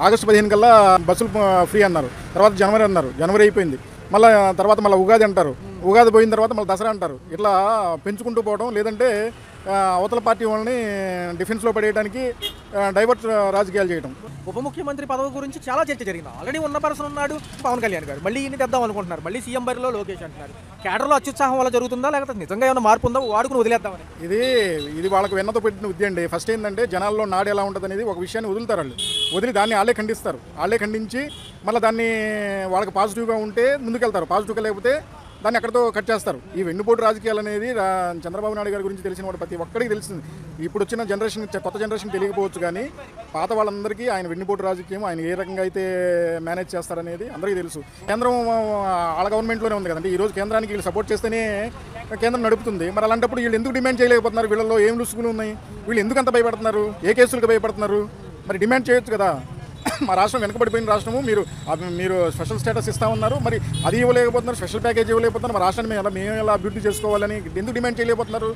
August 15 కల్లా బస్సులు free అన్నారు. తర్వాత జనవరి అన్నారు. జనవరి అయిపోయింది. తర్వాత ఉగాది అంటారు. ఉగాది పోయిన తర్వాత మళ్ళీ దసరా అంటారు. ఇట్లా పెంచుకుంటూ పోవడం, లేదంటే అవతల పార్టీ వాళ్ళని డిఫెన్స్లో పడేయడానికి డైవర్ట్ రాజకీయాలు చేయడం. ఉప ముఖ్యమంత్రి పదవి గురించి చాలా చర్చ జరిగింది. ఆల్రెడీ ఉన్న పర్సన్ ఉన్నాడు పవన్ కళ్యాణ్ గారు, మళ్ళీ ఈయన తెద్దాం అనుకుంటున్నారు. మళ్ళీ సీఎం బరిలో లోకేష్ అంటున్నారు. కేడర్లో అత్యుత్సాహం వల్ల జరుగుతుందా, లేకపోతే నిజంగా ఏమైనా మార్పు ఉందా, వాడుకుని వదిలేద్దామని? ఇది వాళ్ళకు వెన్నతో పెట్టిన విద్య అండి. ఫస్ట్ ఏంటంటే జనాల్లో నాడు ఎలా ఉంటుంది అనేది ఒక విషయాన్ని వదులుతారు. వాళ్ళు వదిలి దాన్ని వాళ్ళే ఖండిస్తారు. వాళ్ళే ఖండించి మళ్ళీ దాన్ని వాళ్ళకి పాజిటివ్గా ఉంటే ముందుకెళ్తారు, పాజిటివ్గా లేకపోతే దాన్ని అక్కడితో కట్ చేస్తారు. ఈ వెన్నుపోటు రాజకీయాలు అనేది చంద్రబాబు నాయుడు గారి గురించి తెలిసిన వాడు ప్రతి ఒక్కడికి తెలిసింది. ఇప్పుడు వచ్చిన జనరేషన్, కొత్త జనరేషన్ తెలియకపోవచ్చు, కానీ పాత వాళ్ళందరికీ ఆయన వెన్నుపోటు రాజకీయం, ఆయన ఏ రకంగా అయితే మేనేజ్ చేస్తారనేది అందరికీ తెలుసు. కేంద్రం వాళ్ళ గవర్నమెంట్లోనే ఉంది కదండి. ఈరోజు కేంద్రానికి వీళ్ళు సపోర్ట్ చేస్తేనే కేంద్రం నడుపుతుంది. మరి అలాంటప్పుడు వీళ్ళు ఎందుకు డిమాండ్ చేయలేకపోతున్నారు? వీళ్ళలో ఏం లుసుగులు ఉన్నాయి? వీళ్ళు ఎందుకు అంత భయపడుతున్నారు? ఏ కేసులకు భయపడుతున్నారు? మరి డిమాండ్ చేయొచ్చు కదా. మా రాష్ట్రం వెనకబడిపోయిన రాష్ట్రము, మీరు స్పెషల్ స్టేటస్ ఇస్తా ఉన్నారు, మరి అది ఇవ్వలేకపోతున్నారు, స్పెషల్ ప్యాకేజ్ ఇవ్వలేకపోతున్నారు. మా రాష్ట్రాన్ని మేము ఎలా అభివృద్ధి చేసుకోవాలని ఎందుకు డిమాండ్ చేయలేకపోతున్నారు?